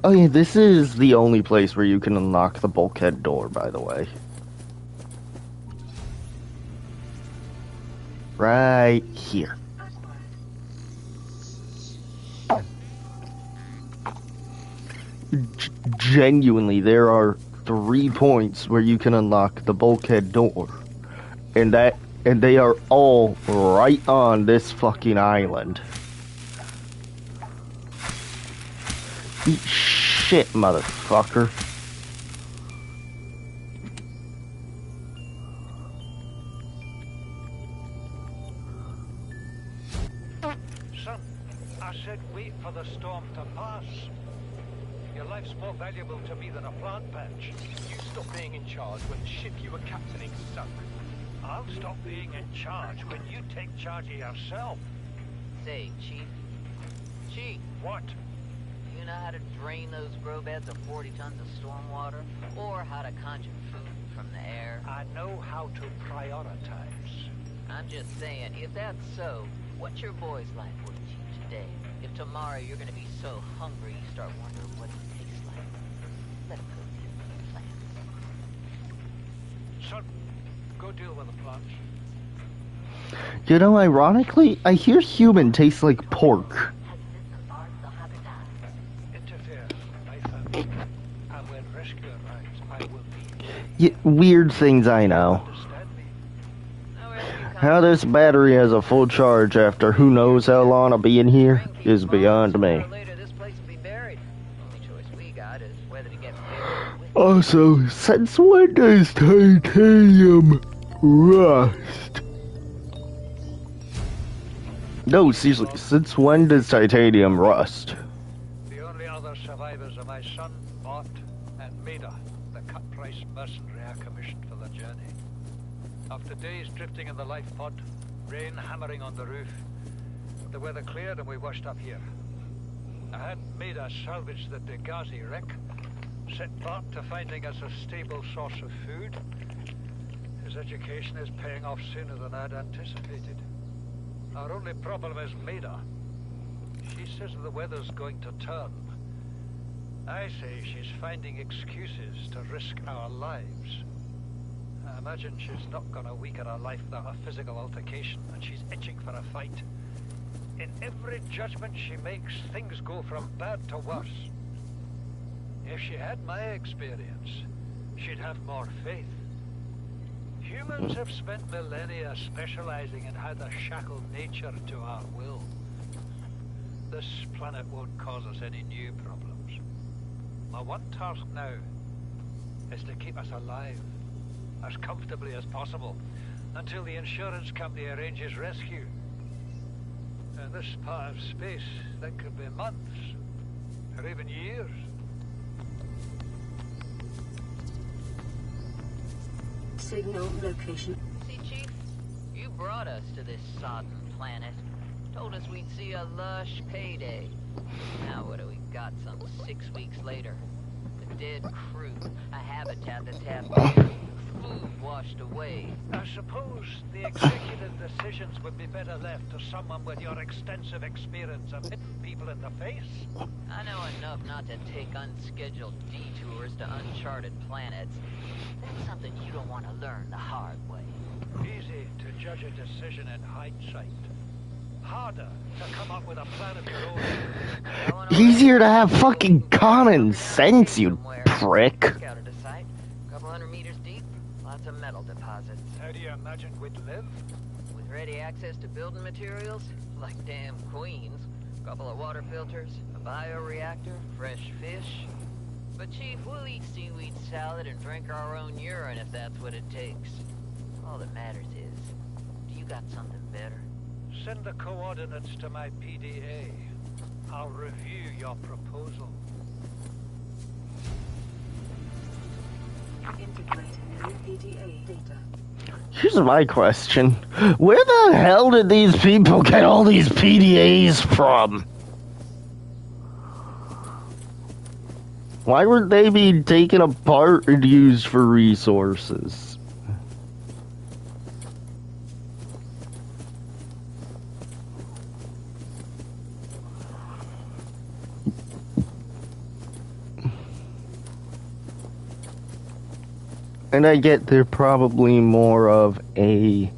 Oh yeah, this is the only place where you can unlock the bulkhead door, by the way. Right here. Genuinely, there are 3 points where you can unlock the bulkhead door. And they are all right on this fucking island. Eat shit, motherfucker. Son, I said wait for the storm to pass. Your life's more valuable to me than a plant patch. You stopped being in charge when the ship you were captaining sunk. I'll stop being in charge when you take charge of yourself. Say, Chief. Chief, What? do you know how to drain those grow beds of 40 tons of stormwater? Or how to conjure food from the air? I know how to prioritize. I'm just saying, if that's so, what's your boy's life worth to you today? If tomorrow you're gonna be so hungry you start wondering what it tastes like. Let him go deal with your plans. Son, go deal with the plants. You know, ironically, I hear human tastes like pork. Interfere, my family. And when rescue arrives, I will be. Yeah, weird things I know. Understand me? No rescue How this battery has a full charge after who knows how long of being here is beyond me. Later, this place will be buried. Only choice we got is whether to get buried with Also, since when does titanium rust? No, seriously, since when does titanium rust? The only other survivors are my son, Mott, and Maida, the cut-price mercenary I commissioned for the journey. After days drifting in the life pod, rain hammering on the roof, the weather cleared and we washed up here. I had Maida salvage the Degazi wreck, set Bart to finding us a stable source of food. His education is paying off sooner than I'd anticipated. Our only problem is Maida. She says the weather's going to turn. I say she's finding excuses to risk our lives. I imagine she's not gonna weaken her life without a physical altercation, and she's itching for a fight. In every judgment she makes, things go from bad to worse. If she had my experience, she'd have more faith. Humans have spent millennia specializing in how to shackle nature to our will. This planet won't cause us any new problems. My one task now is to keep us alive, as comfortably as possible, until the insurance company arranges rescue. In this part of space, that could be months, or even years. Signal location. See, Chief, you brought us to this sodden planet. Told us we'd see a lush payday. Now what do we got some 6 weeks later? A dead crew, a habitat that's half buried, food washed away. I suppose the executive decisions would be better left to someone with your extensive experience of hitting people in the face. I know enough not to take unscheduled detours to uncharted planets. That's something you don't want to learn the hard way. Easy to judge a decision in hindsight. Harder to come up with a plan of your own. Easier to have fucking common sense, you prick. Scouted a site, a couple 100 meters deep, lots of metal deposits. How do you imagine we'd live? With ready access to building materials, like damn queens, a couple of water filters, a bioreactor, fresh fish. But Chief, we'll eat seaweed salad and drink our own urine if that's what it takes. All that matters is, do you got something better? Send the coordinates to my PDA. I'll review your proposal. Integrating new PDA data. Here's my question. Where the hell did these people get all these PDAs from? Why weren't they being taken apart and used for resources? And I get they're probably more of a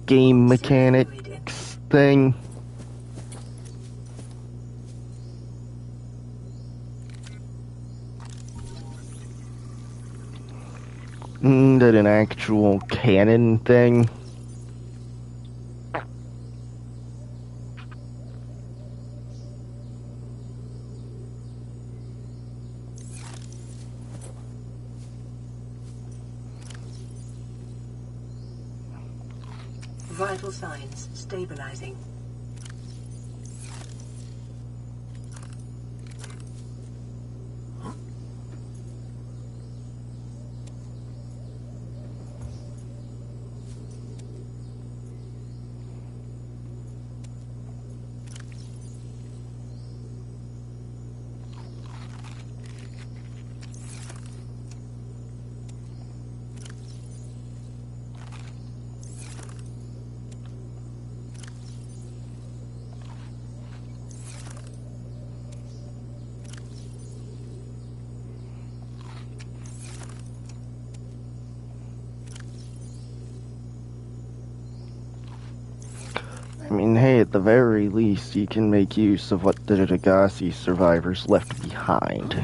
game mechanics thing. Than an actual canon thing. Vital signs stabilizing. I mean, hey, at the very least, you can make use of what the Degassi survivors left behind.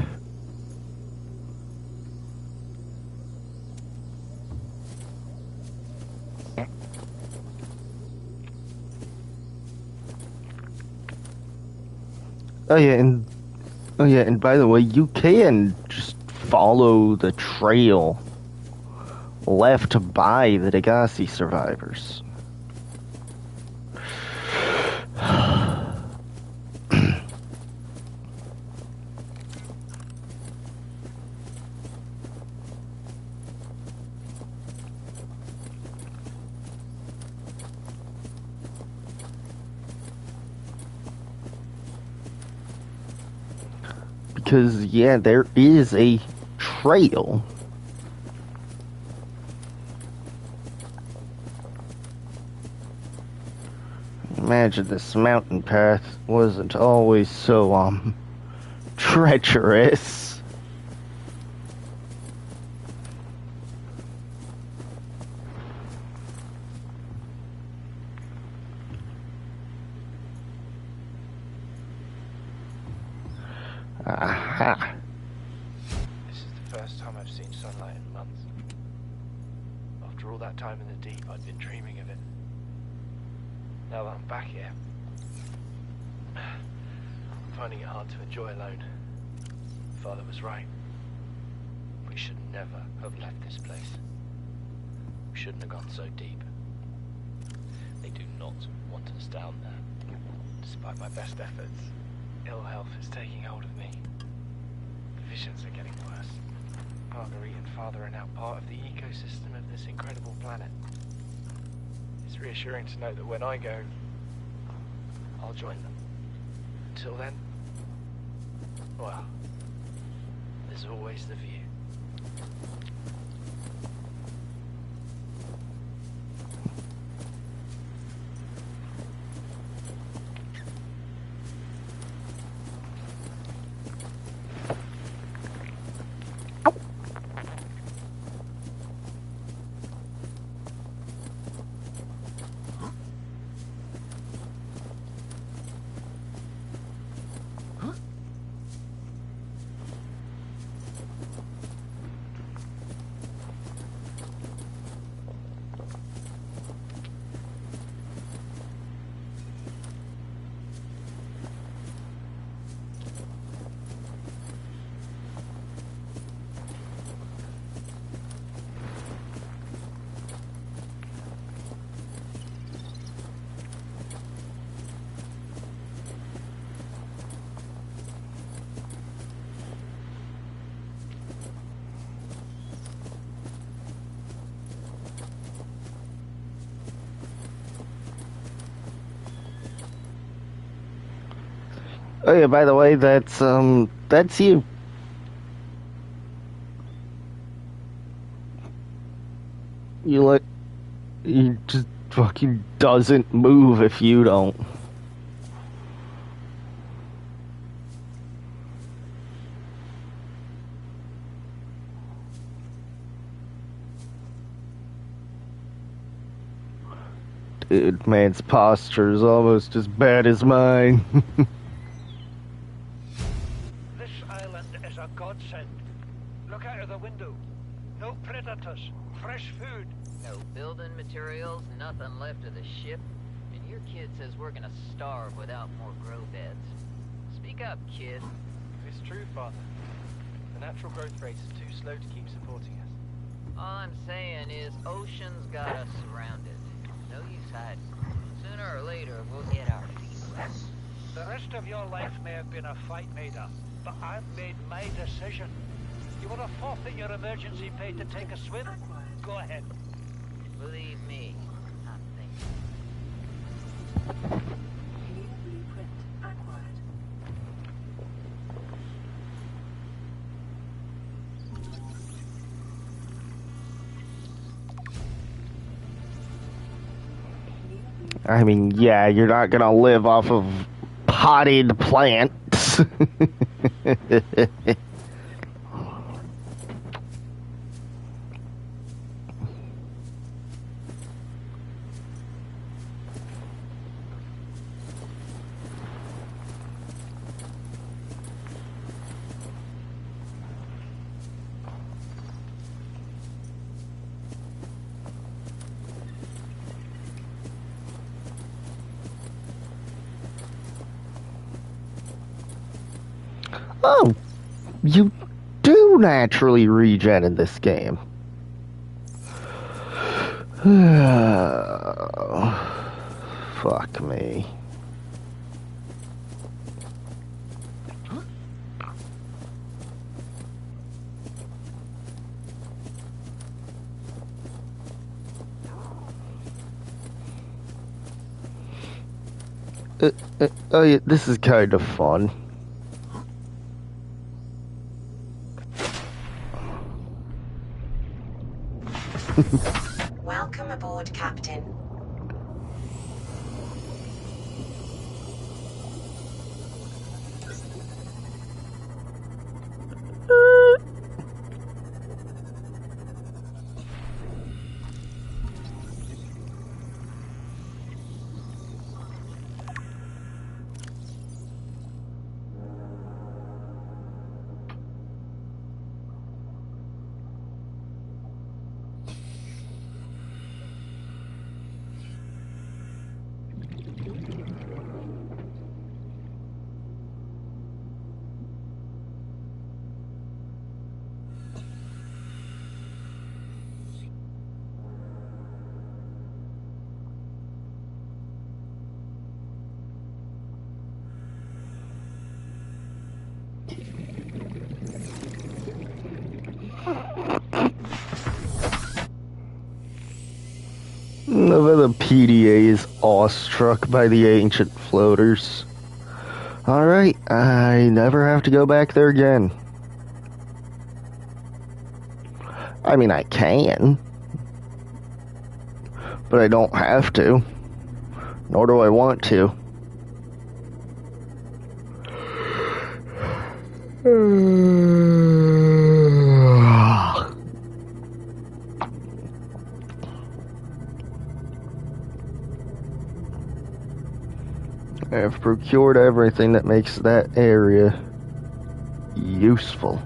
Oh yeah, and by the way, you can just follow the trail left by the Degassi survivors. Because, yeah, there is a trail. Imagine this mountain path wasn't always so, treacherous. Aha. This is the first time I've seen sunlight in months. After all that time in the deep, I'd been dreaming of it. Now that I'm back here, I'm finding it hard to enjoy alone. Father was right. We should never have left this place. We shouldn't have gone so deep. They do not want us down there. Despite my best efforts, ill health is taking hold of me. The visions are getting worse. Marguerite and Father are now part of the ecosystem of this incredible planet. It's reassuring to know that when I go, I'll join them. Until then, well, there's always the view. Oh yeah, by the way, that's you. You look, he just fucking doesn't move if you don't. Dude, man's posture is almost as bad as mine. This island is a godsend. Look out of the window. No predators. Fresh food. No building materials, nothing left of the ship. And your kid says we're gonna starve without more grow beds. Speak up, kid. It's true, Father. The natural growth rate is too slow to keep supporting us. All I'm saying is ocean's got us surrounded. No use hiding. Sooner or later, we'll get our feet wet. The rest of your life may have been a fight, Maida, but I've made my decision. You want to forfeit your emergency pay to take a swim? Go ahead. Believe me, I'm thinking. Alien blueprint acquired. I mean, yeah, you're not gonna live off of potted plants. Oh, you do naturally regen in this game. Fuck me. Oh yeah, this is kind of fun. Welcome aboard, Captain. The PDA is awestruck by the ancient floaters. Alright, I never have to go back there again. I mean, I can. But I don't have to. Nor do I want to. I've procured everything that makes that area useful.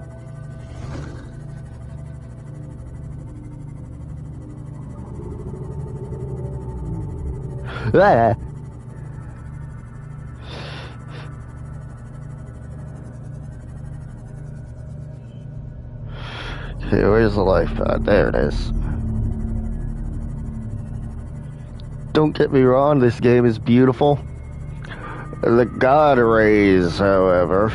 Ah. Okay, where's the life pod? There it is. Don't get me wrong, this game is beautiful. The God rays, however.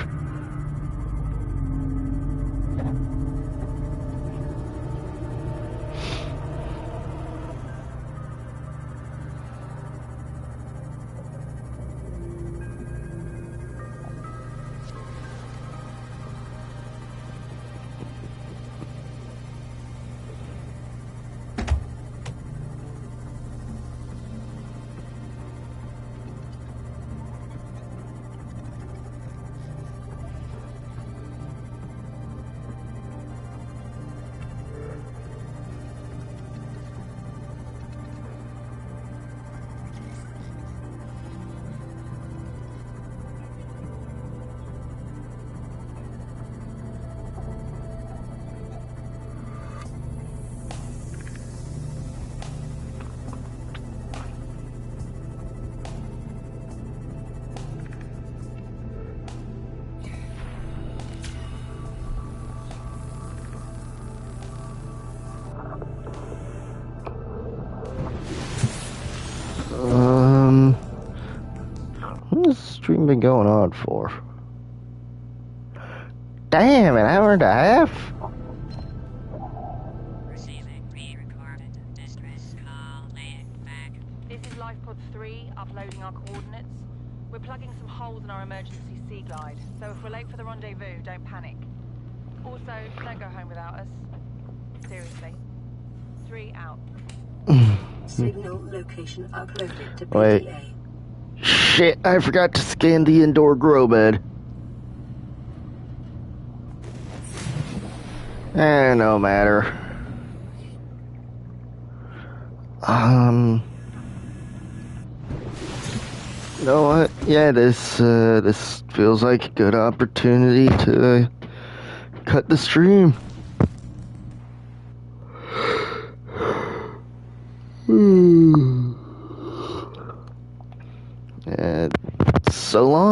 stream been going on for? Damn, an hour and a half? Receiving re-recorded distress call, laying back. This is Lifepod 3, uploading our coordinates. We're plugging some holes in our emergency sea glide, so if we're late for the rendezvous, don't panic. Also, don't go home without us. Seriously. 3 out. Signal location uploaded to Wait. PTA. Shit, I forgot to scan the indoor grow bed. No matter. You know what? Yeah, this feels like a good opportunity to cut the stream. So long.